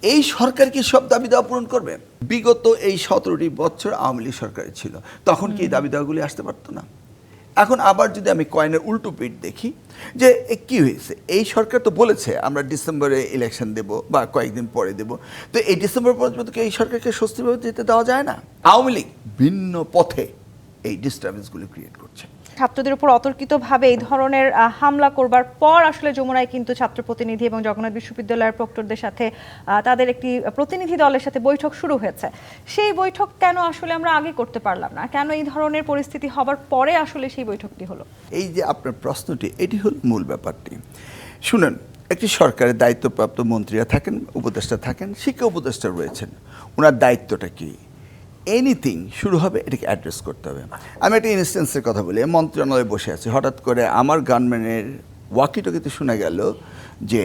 এই সরকার কি সব দাবি দাওয়া পূরণ করবে? বিগত এই 17টি বছর আওয়ামী লীগ সরকারে ছিল, তখন কি এই দাবি দাওয়াগুলি আসতে পারতো না? এখন আবার যদি আমি কয়েনের উল্টো পিঠ দেখি যে কি হয়েছে, এই সরকার তো বলেছে আমরা ডিসেম্বরে ইলেকশন দেব বা কয়েকদিন পরে দেব, তো এই ডিসেম্বর পর্যন্ত কি এই সরকারকে স্বস্তিভাবে যেতে দেওয়া যায় না? আওয়ামী লীগ ভিন্ন পথে এই ডিস্টার্বেন্সগুলি ক্রিয়েট করছে। ছাত্রদের উপর অতর্কিতভাবে এই ধরনের হামলা করবার পর আসলে যমুনায় কিন্তু ছাত্র প্রতিনিধি এবং জগন্নাথ বিশ্ববিদ্যালয়ের প্রক্টরদের সাথে তাদের একটি প্রতিনিধি দলের সাথে বৈঠক শুরু হয়েছে। সেই বৈঠক কেন আসলে আমরা আগে করতে পারলাম না? কেন এই ধরনের পরিস্থিতি হবার পরে আসলে সেই বৈঠকটি হলো? এই যে আপনার প্রশ্নটি, এটি হল মূল ব্যাপারটি। শুনেন, একটি সরকারের দায়িত্বপ্রাপ্ত মন্ত্রীরা থাকেন, উপদেষ্টা থাকেন, শিক্ষা উপদেষ্টা রয়েছেন। ওনার দায়িত্বটা কি? এনিথিং শুরু হবে এটাকে অ্যাড্রেস করতে হবে। আমি একটা ইনস্ট্যান্সের কথা বলি। মন্ত্রণালয়ে বসে আছি, হঠাৎ করে আমার গানম্যানের ওয়াকিটকিতে শোনা গেল যে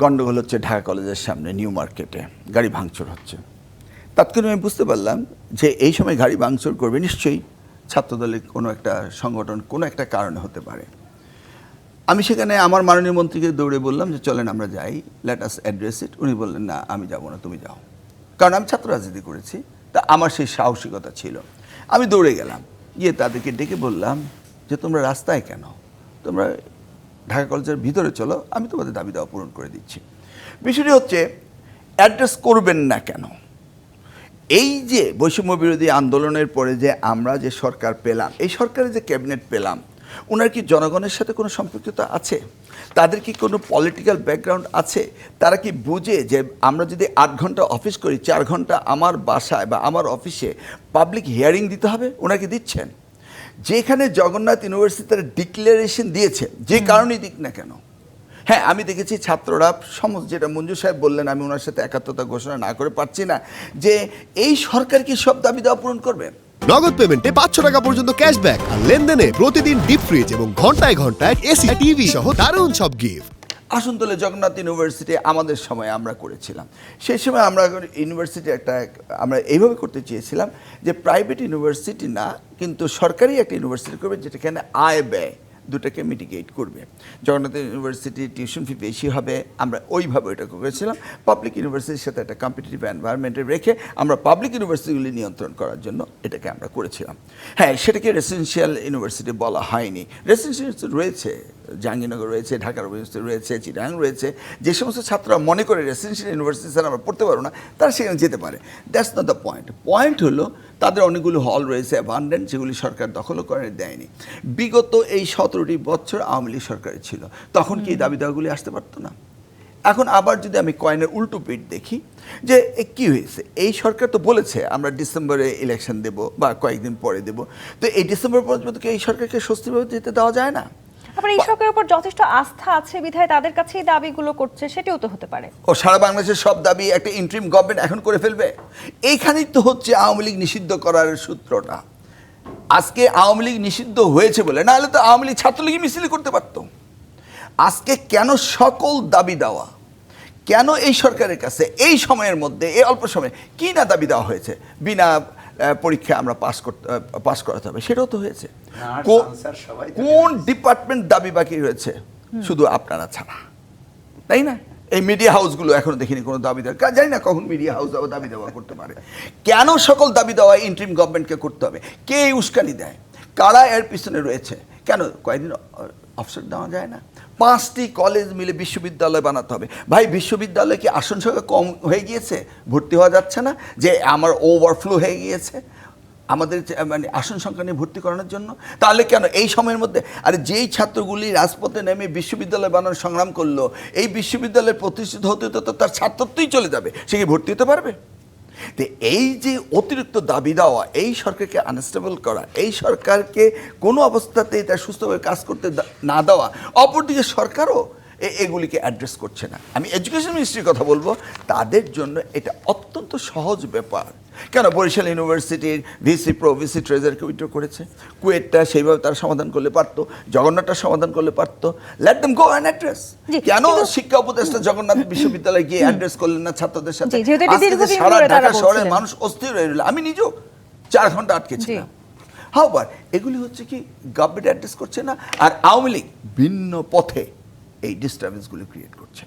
গণ্ডগোল হচ্ছে ঢাকা কলেজের সামনে নিউ মার্কেটে, গাড়ি ভাঙচুর হচ্ছে। তাৎক্ষণিক আমি বুঝতে পারলাম যে এই সময় গাড়ি ভাঙচুর করবে নিশ্চয়ই ছাত্রদলের কোনো একটা সংগঠন, কোনো একটা কারণে হতে পারে। আমি সেখানে আমার মাননীয় মন্ত্রীকে দৌড়ে বললাম যে চলেন আমরা যাই, লেট আস অ্যাড্রেস ইট। উনি বললেন না, আমি যাব না, তুমি যাও। কারণ আমি ছাত্র রাজনীতি করেছি, তা আমার সেই সাহসিকতা ছিল। আমি দৌড়ে গেলাম, গিয়ে তাদেরকে ডেকে বললাম যে তোমরা রাস্তায় কেন, তোমরা ঢাকা কলেজের ভিতরে চলো, আমি তোমাদের দাবি দাওয়া পূরণ করে দিচ্ছি। বিষয়টি হচ্ছে অ্যাড্রেস করবেন না কেন? এই যে বৈষম্য বিরোধী আন্দোলনের পরে যে আমরা যে সরকার পেলাম, এই সরকারের যে ক্যাবিনেট পেলাম, ওনার কি জনগণের সাথে কোনো সম্পর্কতা আছে? তাদের কি কোনো পলিটিক্যাল ব্যাকগ্রাউন্ড আছে? তারা কি বুঝে যে আমরা যদি 8 ঘন্টা অফিস করি, 4 ঘন্টা আমার বাসায় বা আমার অফিসে পাবলিক হিয়ারিং দিতে হবে? ওনাকে দিচ্ছেন? যেখানে জগন্নাথ ইউনিভার্সিটি তারা ডিক্লারেশন দিয়েছে, যে কারণেই দিক না কেন। হ্যাঁ, আমি দেখেছি ছাত্ররা সমস্ত, যেটা মঞ্জু সাহেব বললেন, আমি ওনার সাথে একাত্মতা ঘোষণা না করে পারছি না, যে এই সরকার কি সব দাবি দেওয়া পূরণ করবে? নগদ পেমেন্টে 500 টাকা পর্যন্ত ক্যাশব্যাক আর লেনদেনে প্রতিদিন ডিপ ফ্রিজ এবং ঘন্টায় ঘন্টায় এসি টিভি সহ দারুণ সব গিফট। আসনতলে জগন্নাথ ইউনিভার্সিটি আমাদের সময় আমরা করেছিলাম। সেই সময় আমরা ইউনিভার্সিটি আমরা এইভাবে করতে চেয়েছিলাম যে প্রাইভেট ইউনিভার্সিটি না, কিন্তু সরকারি একটা ইউনিভার্সিটি করবে যেটাখানে আয় ব্যয় দুটাকে মিটিগেট করবে। জগন্নাথ ইউনিভার্সিটির টিউশন ফি বেশি হবে, আমরা ওইভাবে এটা করেছিলাম। পাবলিক ইউনিভার্সিটির সাথে একটা কম্পিটিটিভ এনভায়রনমেন্টে রেখে আমরা পাবলিক ইউনিভার্সিটিগুলি নিয়ন্ত্রণ করার জন্য এটাকে আমরা করেছিলাম। হ্যাঁ, সেটাকে রেসিডেন্সিয়াল ইউনিভার্সিটি বলা হয়নি। রেসিডেন্সিয়াল রয়েছে, জাহাঙ্গীরনগর রয়েছে, ঢাকার ইউনিভার্সিটি রয়েছে, চিটাগাং রয়েছে। যে সমস্ত ছাত্ররা মনে করে রেসিডেন্সিয়াল ইউনিভার্সিটি স্যার আমরা পড়তে পারবো না, তারা সেখানে যেতে পারে। That's not the point. Point হলো তাদের অনেকগুলো হল রয়েছে অ্যাবান্ডেন্ট, যেগুলি সরকার দখলও করে দেয়নি। বিগত এই 17টি বছর আওয়ামী লীগ সরকারে ছিল, তখন কি এই দাবি দাওয়াগুলি আসতে পারতো না? এখন আবার যদি আমি কয়েনের উল্টো পিঠ দেখি যে কি হয়েছে, এই সরকার তো বলেছে আমরা ডিসেম্বরে ইলেকশন দেব বা কয়েকদিন পরে দেব, তো এই ডিসেম্বর পর্যন্ত কি এই সরকারকে স্বস্তিভাবে যেতে দেওয়া যায় না? আবার এই সরকারের উপর যথেষ্ট আস্থা আছে বিধায় তাদের কাছেই দাবিগুলো করছে, সেটাও তো হতে পারে। ও সারা বাংলাদেশের সব দাবি একটা ইন্টারিম গভর্নমেন্ট এখন করে ফেলবে? এইখানেই তো হচ্ছে আওয়ামী লীগ নিষিদ্ধ করার সূত্রটা। আজকে আওয়ামী লীগ নিষিদ্ধ হয়েছে বলে, না হলে তো আওয়ামী লীগ ছাত্রলীগই মিছিল করতে পারত। আজকে কেন সকল দাবি দেওয়া, কেন এই সরকারের কাছে এই সময়ের মধ্যে, এই অল্প সময়ে কি না দাবি দেওয়া হয়েছে? বিনা পরীক্ষা আমরা পাস করাতে হবে, সেটাও তো হয়েছে। কোন ডিপার্টমেন্ট দাবি বাকি রয়েছে? শুধু আপনারা ছাড়া, তাই না? এই মিডিয়া হাউসগুলো এখনো দেখিনি কোনো দাবি দেওয়া, জানি না কখন মিডিয়া হাউস দাবি দেওয়া করতে পারে। কেন সকল দাবি দেওয়া ইন্টারিম গভর্নমেন্টকে করতে হবে? কে উস্কানি দেয়? কারা এর পিছনে রয়েছে? কেন কয়েকদিন অফসর দেওয়া যায় না? 5টি কলেজ মিলে বিশ্ববিদ্যালয় বানাতে হবে। ভাই, বিশ্ববিদ্যালয়ে কি আসন সংখ্যা কম হয়ে গিয়েছে? ভর্তি হওয়া যাচ্ছে না? যে আমার ওভারফ্লো হয়ে গিয়েছে আমাদের মানে আসন সংখ্যা নিয়ে ভর্তি করানোর জন্য? তাহলে কেন এই সময়ের মধ্যে, আরে যেই ছাত্রগুলি রাজপথে নেমে বিশ্ববিদ্যালয় বানানোর সংগ্রাম করলো, এই বিশ্ববিদ্যালয়ে প্রতিষ্ঠিত হতে হতে তো তার ছাত্রত্বই চলে যাবে, সে কি ভর্তি হতে পারবে? তো এই যে অতিরিক্ত দাবি দেওয়া, এই সরকারকে আনস্টেবল করা, এই সরকারকে কোনো অবস্থাতেই তার সুস্থভাবে কাজ করতে না দেওয়া, অপরদিকে সরকারও এগুলিকে অ্যাড্রেস করছে না। আমি এডুকেশন মিনিস্ট্রির কথা বলবো, তাদের জন্য এটা অত্যন্ত সহজ ব্যাপার। কেন বরিশাল ইউনিভার্সিটির ভিসি প্রো ভিসি ট্রেজারকে উইথড্র করেছে? কুয়েটটা সেইভাবে তারা সমাধান করলে পারতো, জগন্নাথটা সমাধান করলে পারতো। Let them go and address. কেন শিক্ষা উপদেষ্টা জগন্নাথ বিশ্ববিদ্যালয়ে গিয়ে অ্যাড্রেস করলেন না ছাত্রদের সাথে? সারা ঢাকা শহরের মানুষ অস্থির হয়ে রইল। আমি নিজেও 4 ঘন্টা আটকে ছিলাম। হাউবার এগুলি হচ্ছে কি গভর্নমেন্ট অ্যাড্রেস করছে না, আর আওয়ামী লীগ ভিন্ন পথে এই ডিস্টার্বেন্সগুলি ক্রিয়েট করছে।